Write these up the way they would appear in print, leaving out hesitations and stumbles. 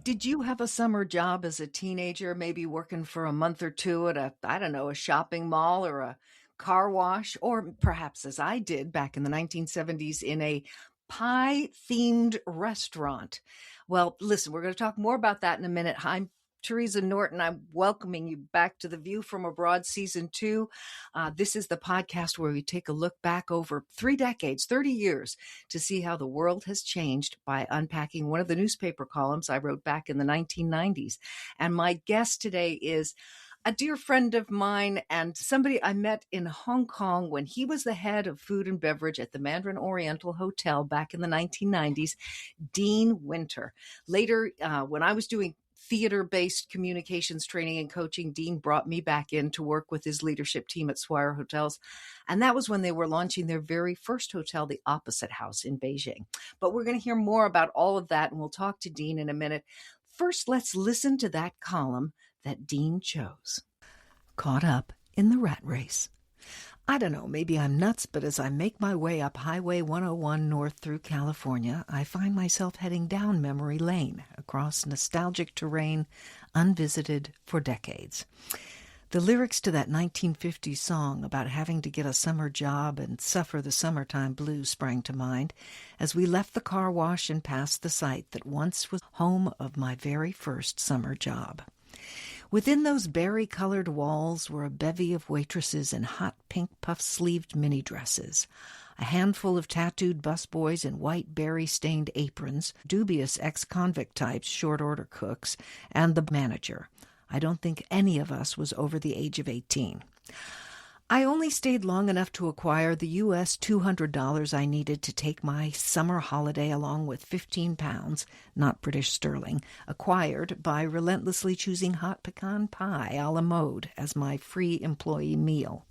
Did you have a summer job as a teenager, maybe working for a month or two at a shopping mall or a car wash, or perhaps as I did back in the 1970s in a pie-themed restaurant? Well, listen, we're going to talk more about that in a minute. I'm Teresa Norton. I'm welcoming you back to The View from Abroad Season 2. This is the podcast where we take a look back over 3 decades, 30 years, to see how the world has changed by unpacking one of the newspaper columns I wrote back in the 1990s. And my guest today is a dear friend of mine and somebody I met in Hong Kong when he was the head of food and beverage at the Mandarin Oriental Hotel back in the 1990s, Dean Winter. Later, when I was doing theater-based communications training and coaching, Dean brought me back in to work with his leadership team at Swire Hotels. And that was when they were launching their very first hotel, the Opposite House in Beijing. But we're going to hear more about all of that, and we'll talk to Dean in a minute. First, let's listen to that column that Dean chose. Caught up in the rat race. I don't know, maybe I'm nuts, but as I make my way up Highway 101 north through California, I find myself heading down memory lane across nostalgic terrain unvisited for decades. The lyrics to that 1950s song about having to get a summer job and suffer the summertime blues sprang to mind as we left the car wash and passed the site that once was home of my very first summer job. Within those berry-colored walls were a bevy of waitresses in hot pink puff-sleeved mini-dresses, a handful of tattooed busboys in white berry-stained aprons, dubious ex-convict types, short-order cooks, and the manager. I don't think any of us was over the age of 18. I only stayed long enough to acquire the U.S. $200 I needed to take my summer holiday along with 15 pounds, not British sterling, acquired by relentlessly choosing hot pecan pie a la mode as my free employee meal.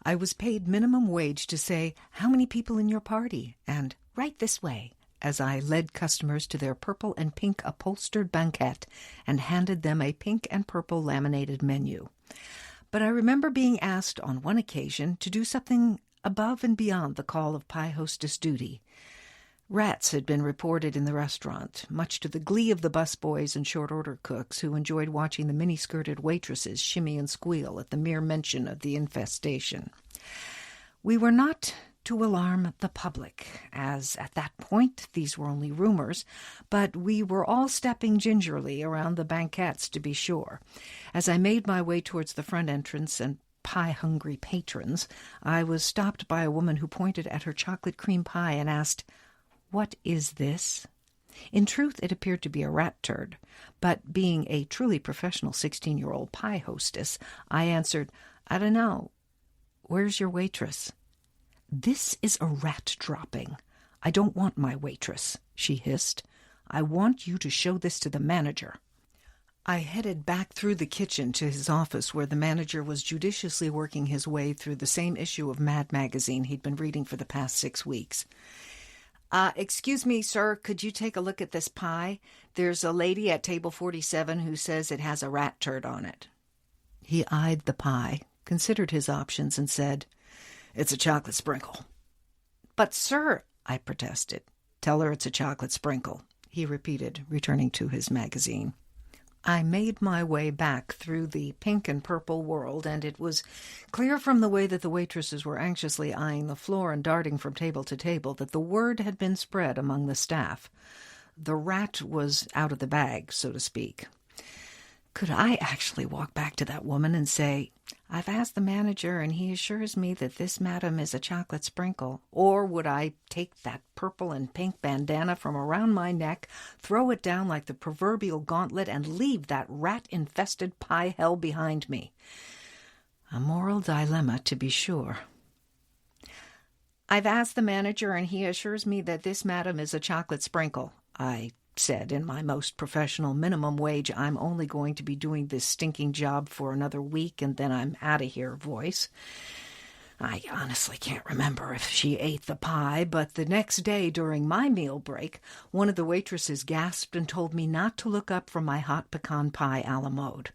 I was paid minimum wage to say, "How many people in your party?" and "Right this way," as I led customers to their purple and pink upholstered banquette and handed them a pink and purple laminated menu. But I remember being asked on one occasion to do something above and beyond the call of pie hostess duty. Rats had been reported in the restaurant, much to the glee of the busboys and short-order cooks who enjoyed watching the mini-skirted waitresses shimmy and squeal at the mere mention of the infestation. We were not to alarm the public, as at that point these were only rumors, but we were all stepping gingerly around the banquettes to be sure. As I made my way towards the front entrance and pie-hungry patrons, I was stopped by a woman who pointed at her chocolate cream pie and asked, "What is this?" In truth, it appeared to be a rat turd, but being a truly professional 16-year-old pie hostess, I answered, "I don't know. Where's your waitress?" "This is a rat dropping. I don't want my waitress," she hissed. "I want you to show this to the manager." I headed back through the kitchen to his office where the manager was judiciously working his way through the same issue of Mad magazine he'd been reading for the past 6 weeks. Excuse me, sir, could you take a look at this pie? There's a lady at table 47 who says it has a rat turd on it." He eyed the pie, considered his options, and said, "It's a chocolate sprinkle." "But, sir," I protested. "Tell her it's a chocolate sprinkle," he repeated, returning to his magazine. I made my way back through the pink and purple world, and it was clear from the way that the waitresses were anxiously eyeing the floor and darting from table to table that the word had been spread among the staff. The rat was out of the bag, so to speak. Could I actually walk back to that woman and say, "I've asked the manager and he assures me that this, madam, is a chocolate sprinkle"? Or would I take that purple and pink bandana from around my neck, throw it down like the proverbial gauntlet, and leave that rat-infested pie hell behind me? A moral dilemma, to be sure. "I've asked the manager and he assures me that this, madam, is a chocolate sprinkle," I said in my most professional minimum wage, "I'm only going to be doing this stinking job for another week and then I'm out of here" voice. I honestly can't remember if she ate the pie, but the next day during my meal break, one of the waitresses gasped and told me not to look up from my hot pecan pie a la mode.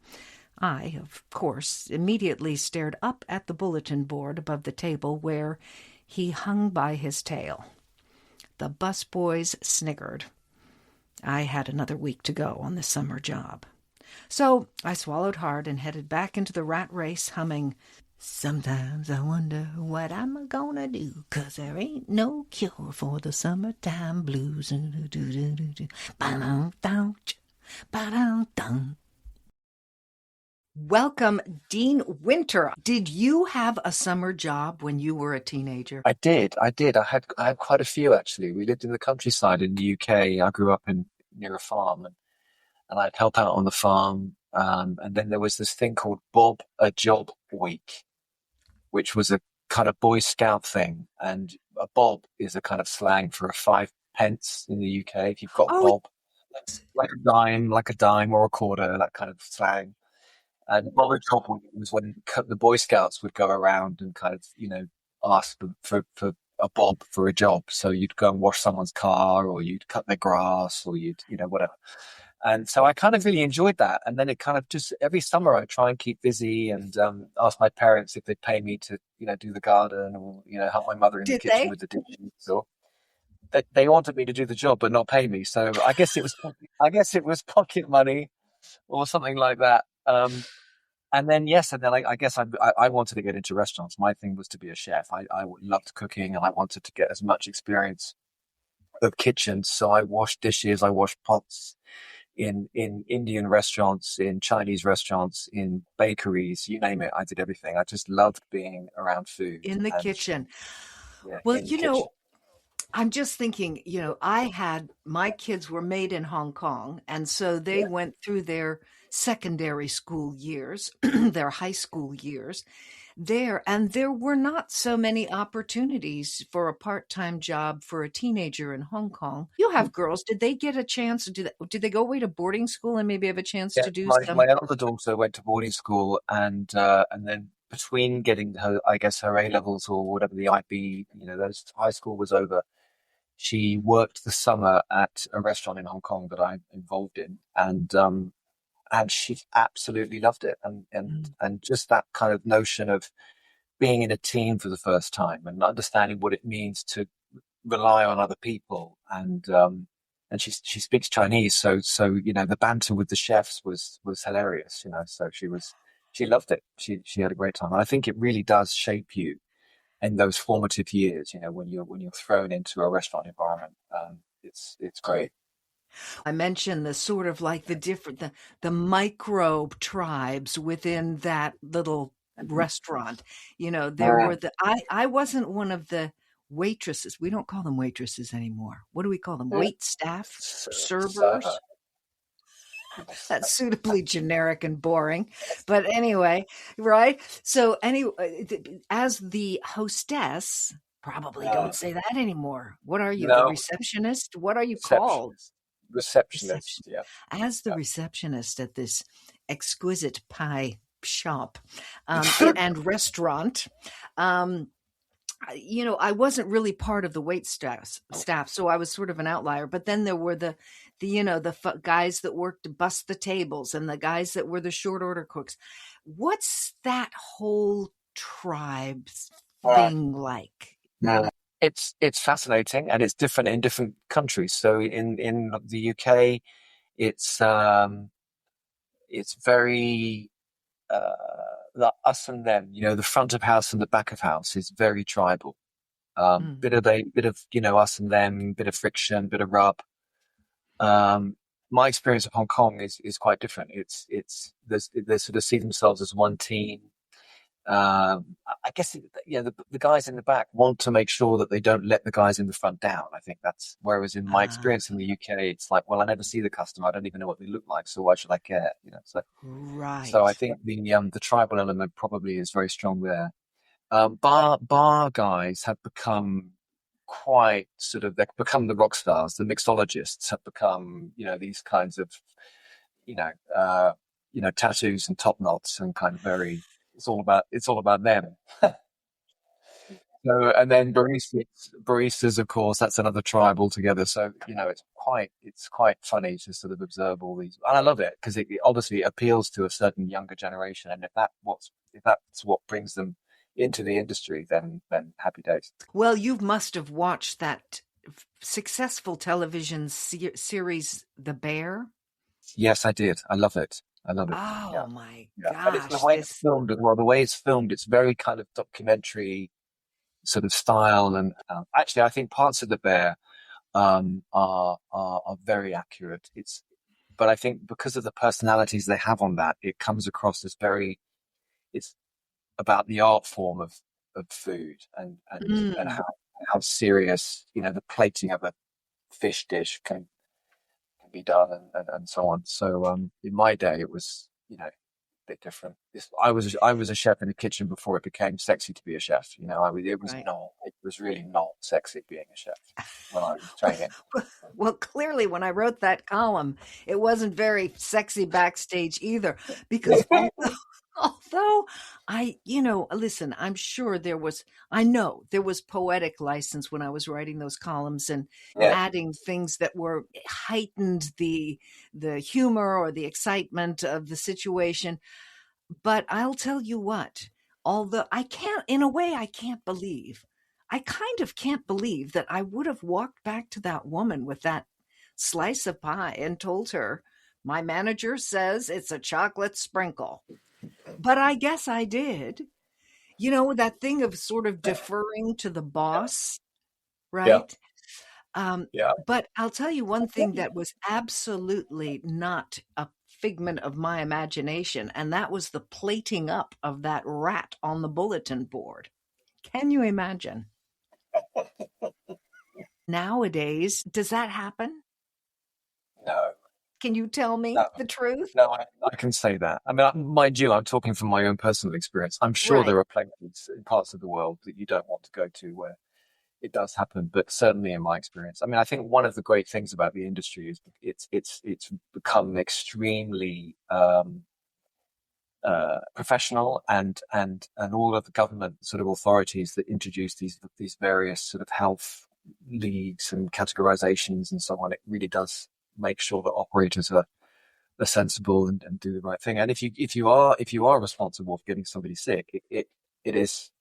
I, of course, immediately stared up at the bulletin board above the table where he hung by his tail. The busboys sniggered. I had another week to go on the summer job. So I swallowed hard and headed back into the rat race, humming, "Sometimes I wonder what I'm gonna do, 'cause there ain't no cure for the summertime blues." Welcome, Dean Winter. Did you have a summer job when you were a teenager? I did. I had quite a few actually. We lived in the countryside in the UK. I grew up in near a farm, and I'd help out on the farm. And then there was this thing called Bob a Job Week, which was a kind of Boy Scout thing. And a bob is a kind of slang for a five pence in the UK. If you've got a Oh, bob, like a dime or a quarter, that kind of slang. And Bob a Job Week was when the Boy Scouts would go around and kind of, ask for a bob for a job. So you'd go and wash someone's car, or you'd cut their grass, or whatever. And so I kind of really enjoyed that. And then it kind of just every summer I try and keep busy and ask my parents if they'd pay me to, do the garden, or, help my mother in the did kitchen they? with the dishes. Or they wanted me to do the job but not pay me. So I guess it was pocket money or something like that. And then I guess I wanted to get into restaurants. My thing was to be a chef. I loved cooking, and I wanted to get as much experience of kitchens. So I washed dishes, I washed pots in Indian restaurants, in Chinese restaurants, in bakeries, you name it. I did everything. I just loved being around food In the and kitchen. yeah, Well, in the kitchen. I'm just thinking, I had my kids were made in Hong Kong, and so they Yeah. went through their secondary school years, their high school years there, and there were not so many opportunities for a part-time job for a teenager in Hong Kong. You have girls, did they get a chance? Did they go away to boarding school and maybe have a chance Yeah, to do my some? elder daughter went to boarding school, and then between getting her, I guess, her A levels or whatever the IB, those high school was over, she worked the summer at a restaurant in Hong Kong that I'm involved in, and she absolutely loved it, and just that kind of notion of being in a team for the first time and understanding what it means to rely on other people, and she speaks Chinese, so the banter with the chefs was hilarious, so she loved it. She had a great time. And I think it really does shape you in those formative years, when you're thrown into a restaurant environment. It's great. I mentioned the sort of like the microbe tribes within that little restaurant. There were I wasn't one of the waitresses. We don't call them waitresses anymore. What do we call them? Wait staff? So, Servers? That's suitably generic and boring. But anyway, right? So anyway, as the hostess, probably don't say that anymore. What are you, the no, receptionist? What are you called? receptionist, receptionist. Reception. Yeah, As the yeah. receptionist at this exquisite pie shop and restaurant, um, I wasn't really part of the wait staff, so I was sort of an outlier. But then there were the guys that worked to bust the tables and the guys that were the short order cooks. What's that whole tribe thing like? Yeah. It's fascinating, and it's different in different countries. So in the UK, it's very the us and them. The front of house and the back of house is very tribal. Mm. Bit of us and them, bit of friction, bit of rub. Um, my experience of Hong Kong is quite different. They sort of see themselves as one team. I guess the guys in the back want to make sure that they don't let the guys in the front down. I think that's whereas in my Ah, experience in the UK, it's like, well, I never see the customer. I don't even know what they look like, so why should I care? So I right. think the tribal element probably is very strong there. Bar guys have become quite sort of they've become the rock stars. The mixologists have become these kinds of you know uh, tattoos and top knots and kind of very it's all about them. So, and then baristas, of course, that's another tribe altogether. So, it's quite funny to sort of observe all these, and I love it because it obviously appeals to a certain younger generation. And if that's what brings them into the industry, then happy days. Well, you must have watched that successful television series, The Bear? Yes, I did. I love it. I love it. Yeah. Oh my Yeah. And it's the gosh, way it's this filmed as well. The way it's filmed, it's very kind of documentary sort of style. And actually, I think parts of The Bear are very accurate. But I think because of the personalities they have on that, it comes across as very, it's about the art form of food and mm, how serious, the plating of a fish dish can be done and so on. So in my day, it was, bit different. I was a chef in the kitchen before it became sexy to be a chef. right. It was really not sexy being a chef when I was training. Well, clearly, when I wrote that column, it wasn't very sexy backstage either, because although listen, I know there was poetic license when I was writing those columns and Yeah, adding things that were heightened the humor or the excitement of the situation. But I'll tell you what, although in a way, I kind of can't believe that I would have walked back to that woman with that slice of pie and told her, my manager says it's a chocolate sprinkle. But I guess I did. That thing of sort of deferring to the yeah, boss, yeah, right? yeah. But I'll tell you one thing that was absolutely not a figment of my imagination, and that was the plating up of that rat on the bulletin board. Can you imagine? Nowadays, does that happen? No, Can you tell no, me the truth? no. I can say that. I mean, mind you, I'm talking from my own personal experience. I'm sure Right. there are places in parts of the world that you don't want to go to where it does happen, but certainly in my experience, I mean, I think one of the great things about the industry is it's become extremely professional, and all of the government sort of authorities that introduce these various sort of health leagues and categorizations and so on. It really does make sure that operators are sensible and do the right thing. And if you are responsible for getting somebody sick, it is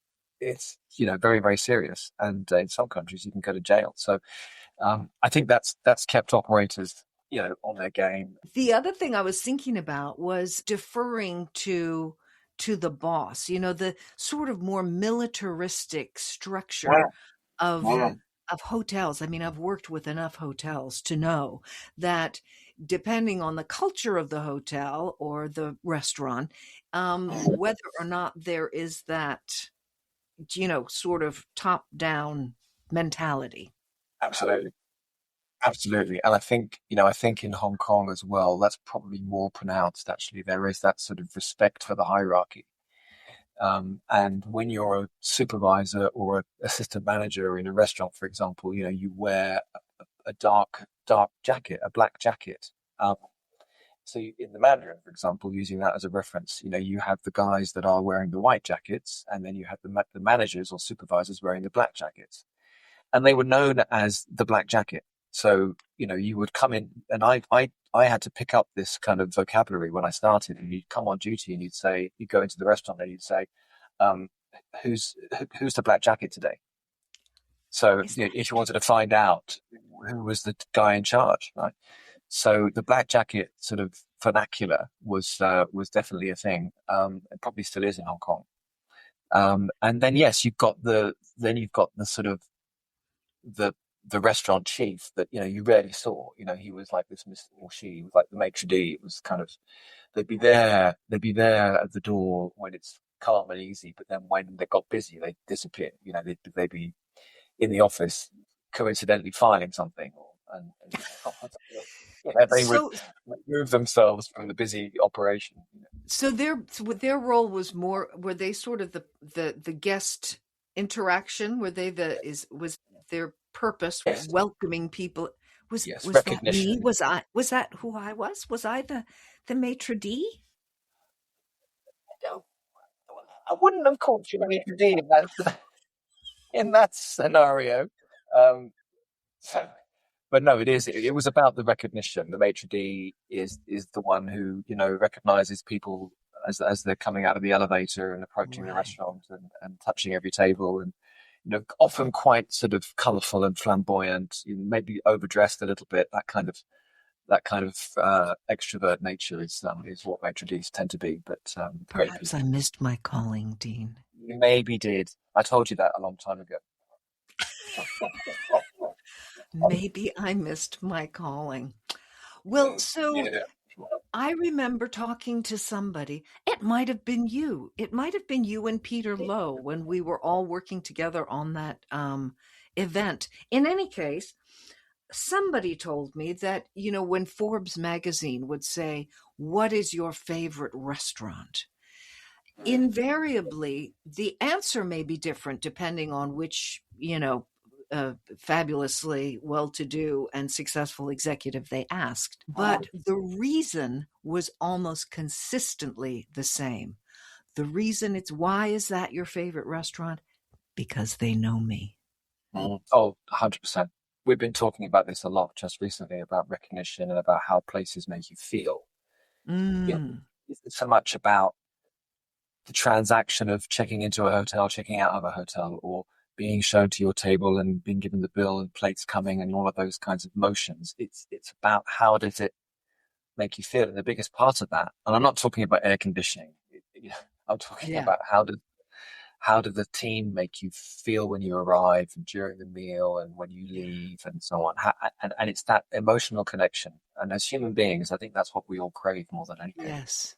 it's very very serious, and in some countries you can go to jail. So I think that's kept operators on their game. The other thing I was thinking about was deferring to the boss, the sort of more militaristic structure Yeah, of yeah, of hotels. I mean, I've worked with enough hotels to know that depending on the culture of the hotel or the restaurant, whether or not there is that, sort of top down mentality. absolutely. Absolutely. And I think in Hong Kong as well, that's probably more pronounced actually. There is that sort of respect for the hierarchy. And when you're a supervisor or an assistant manager in a restaurant, for example, you wear a dark jacket, a black jacket. In the Mandarin, for example, using that as a reference, you have the guys that are wearing the white jackets, and then you have the managers or supervisors wearing the black jackets, and they were known as the Black Jacket. So you would come in, and I had to pick up this kind of vocabulary when I started. And you'd come on duty, and you'd go into the restaurant, and you'd say, um, "Who's the Black Jacket today?" So Is that if you wanted to find out who was the guy in charge, right? So the Black Jacket sort of vernacular was definitely a thing. It probably still is in Hong Kong. And then yes, you've got the sort of the the restaurant chief that you rarely saw. He was like this Mr. or she was like the maitre d'. It was kind of they'd be there at the door when it's calm and easy, but then when they got busy, they'd disappear. They'd be in the office coincidentally filing something, they would so? remove themselves from the busy operation. So their role was more, were they sort of the guest interaction? Were they the is was their purpose Yes, welcoming people? yes, Was that me? recognition. Was that who I was? Was I the maitre d'? I wouldn't have called you maitre d' in that scenario. Um, so, but no, it is. It was about the recognition. The maitre d' is the one who recognizes people as they're coming out of the elevator and approaching the Right. restaurant and touching every table. And often quite sort of colourful and flamboyant, maybe overdressed a little bit. That kind of extrovert nature is what maitre d's tend to be. But great Perhaps I people. missed my calling, Dean. You maybe did. I told you that a long time ago. Maybe I missed my calling. Well, so Yeah. I remember talking to somebody. It might have been you. It might have been you and Peter Lowe when we were all working together on that event. In any case, somebody told me that, when Forbes magazine would say, "What is your favorite restaurant?" Invariably, the answer may be different depending on which, fabulously well to do and successful executive they asked. But the reason was almost consistently the same. The reason it's why is that your favorite restaurant? Because they know me. Oh, 100%. We've been talking about this a lot just recently about recognition and about how places make you feel. You know, Mm, it's so much about the transaction of checking into a hotel, checking out of a hotel, or being shown to your table and being given the bill and plates coming and all of those kinds of motions. It's about how does it make you feel, and the biggest part of that. And I'm not talking about air conditioning. I'm talking yeah, about how did the team make you feel when you arrive and during the meal and when you leave and so on. And it's that emotional connection. And as human beings, I think that's what we all crave more than anything. yes.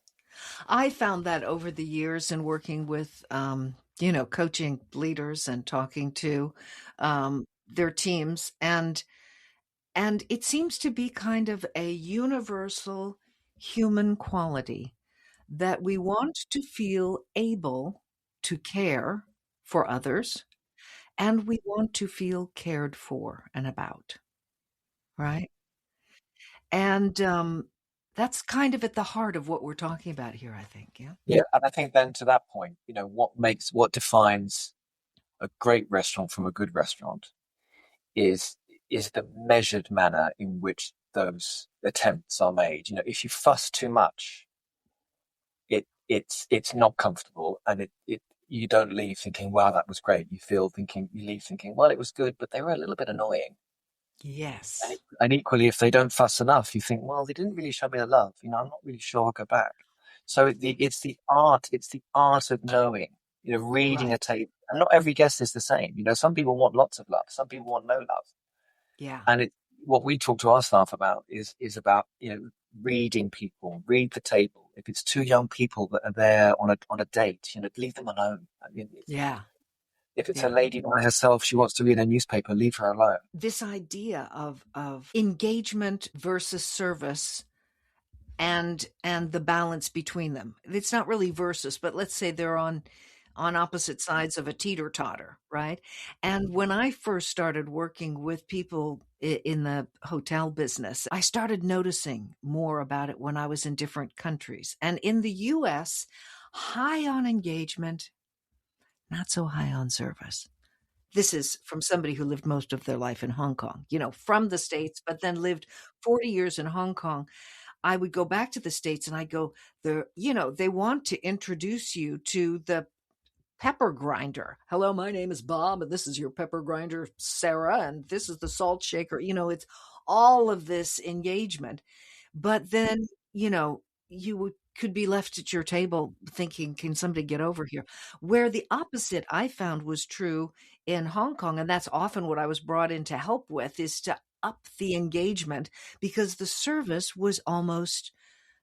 I found that over the years in working with, coaching leaders and talking to their teams, and it seems to be kind of a universal human quality that we want to feel able to care for others, and we want to feel cared for and about, right? And that's kind of at the heart of what we're talking about here, I think. Yeah. Yeah. And I think then to that point, what defines a great restaurant from a good restaurant is is the measured manner in which those attempts are made. If you fuss too much, it's not comfortable, and it you don't leave thinking, wow, that was great. You leave thinking, well, it was good, but they were a little bit annoying. And, Yes. and equally, if they don't fuss enough, you think, well, they didn't really show me the love. I'm not really sure I'll go back. So it's the art of knowing, reading Right. a tape. And not every guest is the same. Some people want lots of love, some people want no love. Yeah. And what we talk to our staff about is about reading people, read the table. If it's two young people that are there on a date, leave them alone. I mean, Yeah. if it's a Yeah. lady by herself, she wants to read a newspaper, leave her alone. This idea of engagement versus service and the balance between them. It's not really versus, but let's say they're on opposite sides of a teeter-totter, right? And when I first started working with people in the hotel business, I started noticing more about it when I was in different countries. And in the US, high on engagement, not so high on service. This is from somebody who lived most of their life in Hong Kong, from the States, but then lived 40 years in Hong Kong. I would go back to the States and I go, they want to introduce you to the pepper grinder. Hello, my name is Bob, and this is your pepper grinder, Sarah, and this is the salt shaker. It's all of this engagement. But then, could be left at your table thinking, can somebody get over here? Where the opposite I found was true in Hong Kong, and that's often what I was brought in to help with, is to up the engagement because the service was almost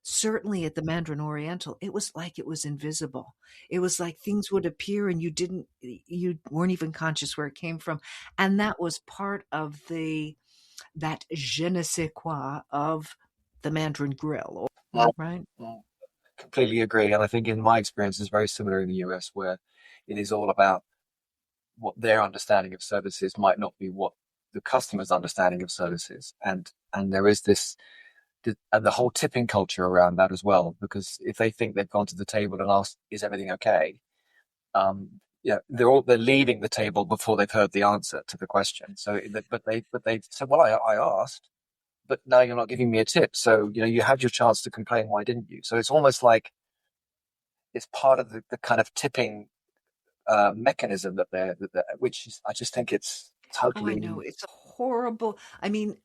certainly at the Mandarin Oriental, it was like it was invisible. It was like things would appear and you weren't even conscious where it came from. And that was part of that je ne sais quoi of the Mandarin Grill, Mm, right? mm. Completely agree. And I think in my experience, it's very similar in the US, where it is all about what their understanding of services might not be what the customer's understanding of services. And there is and the whole tipping culture around that as well, because if they think they've gone to the table and asked, is everything okay? Yeah, they're leaving the table before they've heard the answer to the question. But they said, well, I asked, but now you're not giving me a tip. So, you had your chance to complain. Why didn't you? So it's almost like it's part of the kind of tipping mechanism which is, I just think it's Oh, I know. totally It's horrible. I mean,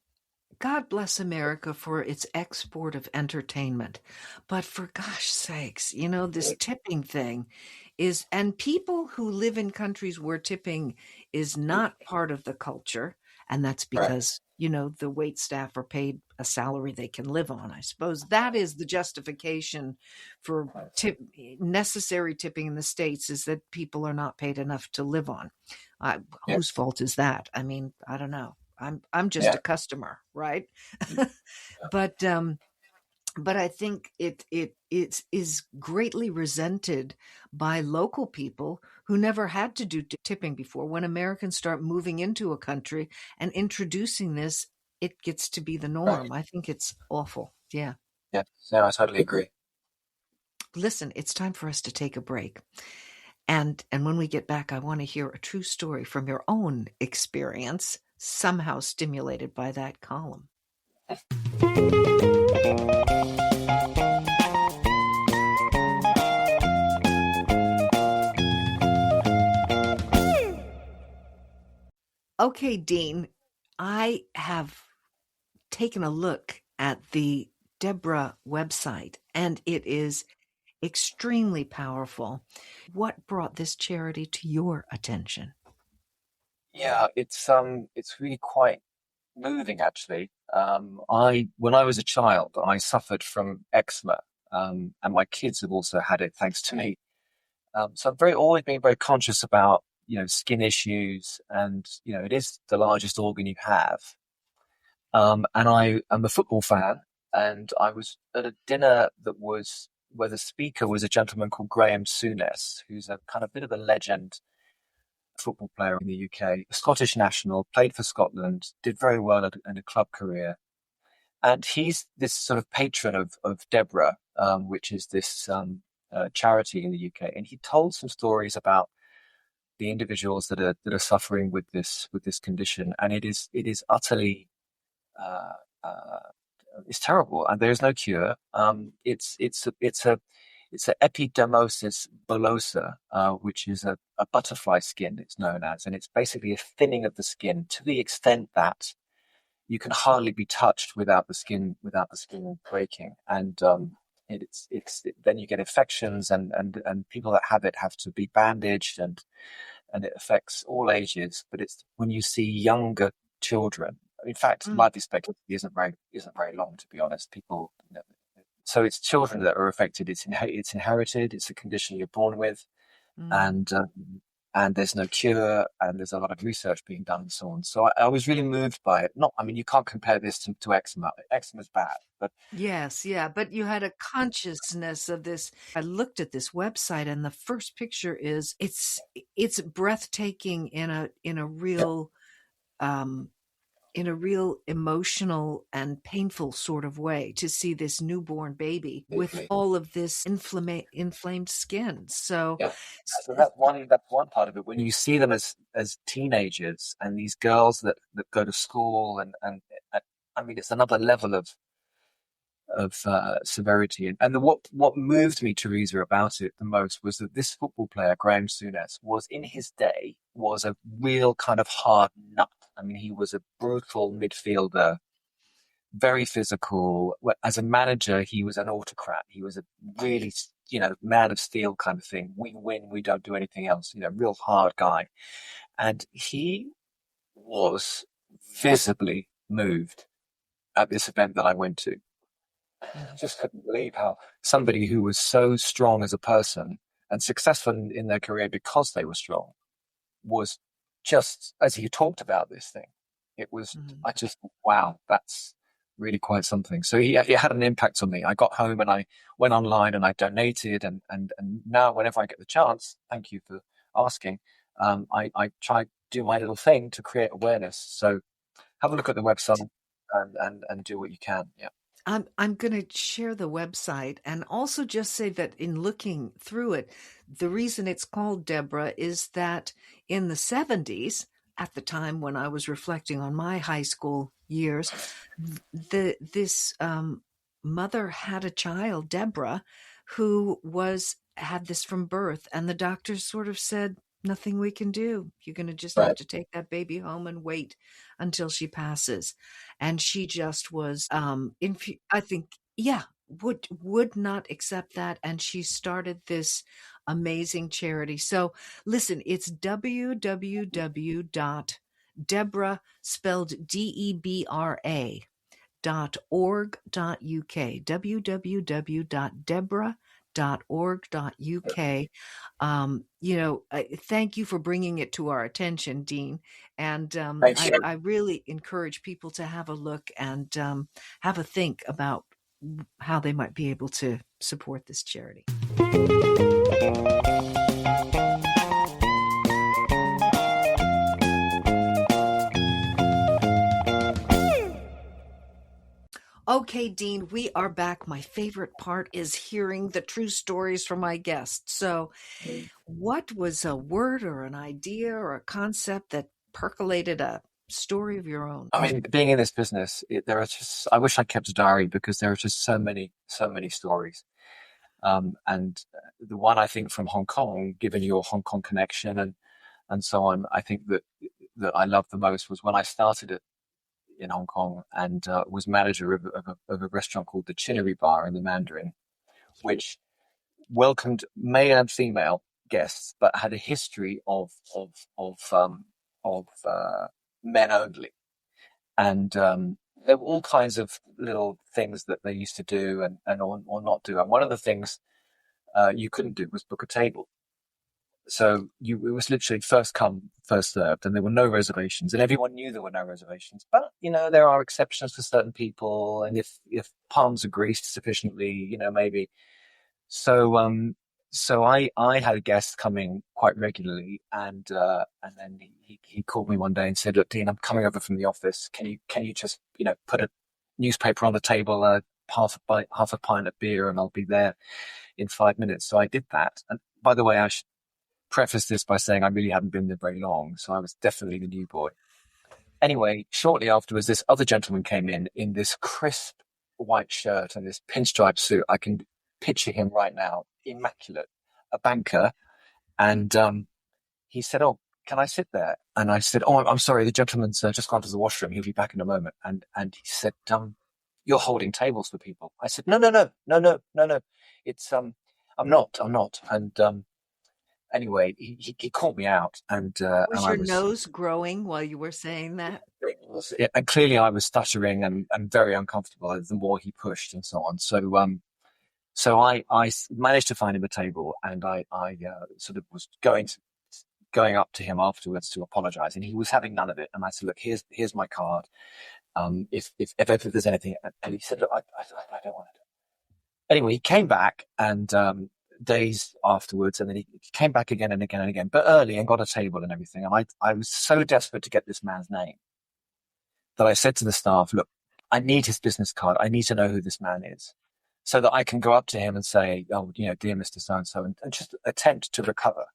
God bless America for its export of entertainment. But for gosh sakes, this tipping thing is, and people who live in countries where tipping is not part of the culture, and that's correct. because, the wait staff are paid a salary they can live on. I suppose that is the justification for necessary tipping in the States, is that people are not paid enough to live on. Yeah, Whose fault is that? I mean, I don't know. I'm just yeah, a customer, right? yeah, but um, but I think it is greatly resented by local people who never had to do tipping before. When Americans start moving into a country and introducing this, it gets to be the right. norm. I think it's awful. Yeah. Yeah, no, I totally agree. Listen, it's time for us to take a break. And when we get back, I want to hear a true story from your own experience, somehow stimulated by that column. Okay, Dean, I have taken a look at the Deborah website, and it is extremely powerful. What brought this charity to your attention? Yeah, it's really quite moving actually. I when I was a child, I suffered from eczema, and my kids have also had it thanks to me. So I've very always been very conscious about, skin issues, and it is the largest organ you have. And I am a football fan, and I was at a dinner where the speaker was a gentleman called Graham Souness, who's a kind of bit of a legend football player in the UK, a Scottish national, played for Scotland, did very well in a club career. And he's this sort of patron of Deborah, which is this charity in the UK. And he told some stories about the individuals that are suffering with this condition, and it is utterly uh, uh, it's terrible, and there is no cure. It's a epidermosis bullosa, which is a butterfly skin, it's known as, and it's basically a thinning of the skin to the extent that you can hardly be touched without the skin breaking, and then you get infections, and people that have it have to be bandaged, and it affects all ages. But it's when you see younger children. In fact, Mm, life expectancy isn't very long, to be honest. So it's children that are affected. It's inherited. It's a condition you're born with, mm. and there's no cure, and there's a lot of research being done and so on. So I was really moved by it. Not, I mean, you can't compare this to eczema. Eczema's bad, but Yes, yeah, but you had a consciousness of this. I looked at this website, and the first picture is it's breathtaking um in a real emotional and painful sort of way, to see this newborn baby with all of this inflamed skin. So, yeah. So that's one part of it. When you see them as teenagers, and these girls that go to school, and I mean, it's another level of severity. And what moved me, Teresa, about it the most was that this football player, Graham Souness, was in his day was a real kind of hard nut. I mean, he was a brutal midfielder, very physical. As a manager, he was an autocrat. He was a really, man of steel kind of thing. We win, we don't do anything else. Real hard guy. And he was visibly moved at this event that I went to. I mhm. just couldn't believe how somebody who was so strong as a person and successful in their career because they were strong was just, as he talked about this thing, it was, Mhm. I just, wow, that's really quite something. So it had an impact on me. I got home and I went online and I donated, and now whenever I get the chance, thank you for asking, I try to do my little thing to create awareness. So have a look at the website and do what you can. Yeah. I'm going to share the website, and also just say that in looking through it, the reason it's called Deborah is that in the 70s, at the time when I was reflecting on my high school years, this mother had a child, Deborah, who was had this from birth, and the doctors sort of said, nothing we can do. You're going to just have Right. to take that baby home and wait until she passes. And she just was, I think, yeah, would not accept that. And she started this amazing charity. So listen, it's www.Deborah, spelled Debra, .org.uk, www.deborah.org.uk. Thank you for bringing it to our attention, Dean. And Thank I you. really encourage people to have a look and have a think about how they might be able to support this charity. Okay, Dean, we are back. My favorite part is hearing the true stories from my guests. So, what was a word or an idea or a concept that percolated a story of your own? I mean, being in this business, there are just, I wish I kept a diary because there are just so many stories. And the one I think from Hong Kong, given your Hong Kong connection and so on, I think that I loved the most was when I started in Hong Kong and was manager of a restaurant called the Chinnery Bar in the Mandarin, which welcomed male and female guests, but had a history of men only. And there were all kinds of little things that they used to do and or not do. And one of the things you couldn't do was book a table. So it was literally first come, first served, and there were no reservations, and everyone knew there were no reservations. But there are exceptions for certain people, and if palms are greased sufficiently, maybe. So I had a guest coming quite regularly, and then he called me one day and said, "Look, Dean, I'm coming over from the office. Can you just put a newspaper on the table, half a pint of beer, and I'll be there in 5 minutes." So I did that. And by the way, I should preface this by saying I really hadn't been there very long, so I was definitely the new boy. Anyway, shortly afterwards, this other gentleman came in this crisp white shirt and this pinstripe suit. I can picture him right now, immaculate, a banker. And he said, "Oh, can I sit there?" And I said, "Oh, I'm sorry, the gentleman's just gone to the washroom. He'll be back in a moment." And he said, "You're holding tables for people." I said, "No, no, no, no, no, no, no. It's I'm not." And anyway, he called me out, and Was I your was, nose growing while you were saying that? and clearly I was stuttering and very uncomfortable the more he pushed and so on. So I managed to find him a table, and I sort of was going up to him afterwards to apologize, and he was having none of it. And I said, "Look, here's my card. If ever there's anything," and he said, "Look, I don't want it." Anyway, he came back and days afterwards, and then he came back again and again and again, but early, and got a table and everything. And I was so desperate to get this man's name that I said to the staff, "Look, I need his business card. I need to know who this man is, so that I can go up to him and say, 'Oh, dear Mr. So and so,' and just attempt to recover."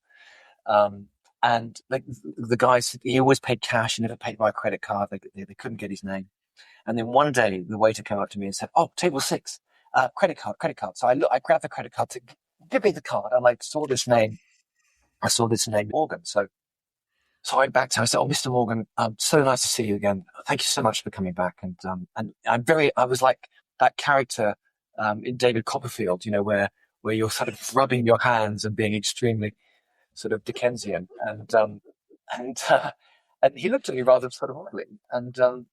Um, and like the guys, he always paid cash. He never paid by credit card. They couldn't get his name. And then one day, the waiter came up to me and said, "Oh, table six, credit card, credit card." So I grabbed the credit card to give me the card, and I saw this name. I saw this name, Morgan. So I went back to him. I said, "Oh, Mr. Morgan, so nice to see you again. Thank you so much for coming back." And I was like that character in David Copperfield, where you're sort of rubbing your hands and being extremely sort of Dickensian. And and he looked at me rather sort of oddly. And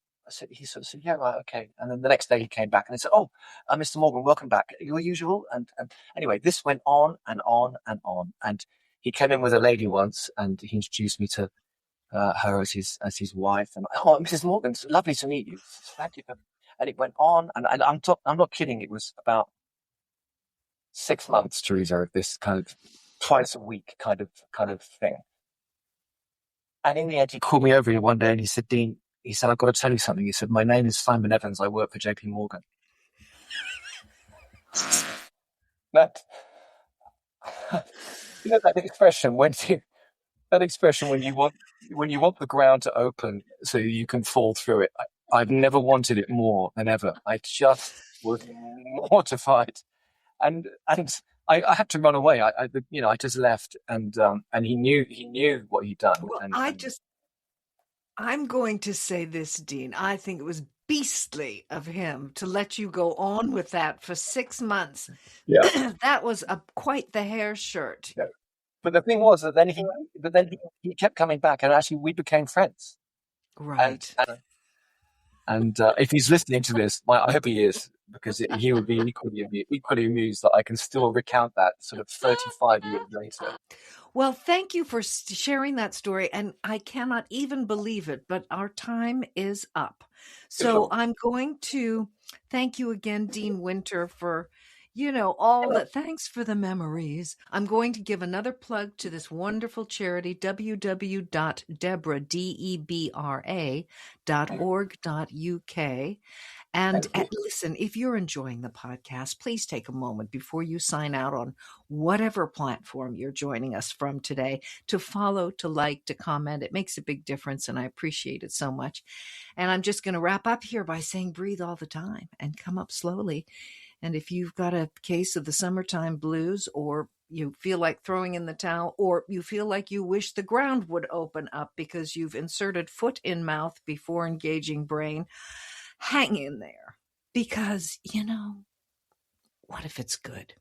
he sort of said, "Yeah, right, okay." And then the next day he came back and he said, "Oh, Mr. Morgan, welcome back. Your usual." And anyway, this went on and on and on. And he came in with a lady once, and he introduced me to her as his wife. And, "Oh, Mrs. Morgan, it's lovely to meet you. Thank you." And it went on, and I'm not kidding. It was about 6 months, Teresa, of this kind of twice a week kind of thing. And in the end, he called me over one day and he said, "Dean," he said, "I've got to tell you something." He said, "My name is Simon Evans. I work for JP Morgan." That, that expression that expression when you want the ground to open so you can fall through it. I've never wanted it more than ever. I just was mortified. And I had to run away. I just left, and he knew what he'd done, Well, and I'm going to say this, Dean. I think it was beastly of him to let you go on with that for 6 months. yeah, That was quite the hair shirt. yeah. But the thing was that he kept coming back, and actually we became friends. And Right. if he's listening to this, I hope he is, because he would be equally amused that I can still recount that sort of 35 years later. Well, thank you for sharing that story. And I cannot even believe it, but our time is up. So Sure. I'm going to thank you again, Dean Winter, for, all that. Thanks for the memories. I'm going to give another plug to this wonderful charity, www.debra.org.uk. And Thank you. listen, if you're enjoying the podcast, please take a moment before you sign out on whatever platform you're joining us from today to follow, to like, to comment. It makes a big difference, and I appreciate it so much. And I'm just going to wrap up here by saying breathe all the time and come up slowly. And if you've got a case of the summertime blues, or you feel like throwing in the towel, or you feel like you wish the ground would open up because you've inserted foot in mouth before engaging brain, hang in there, because, what if it's good?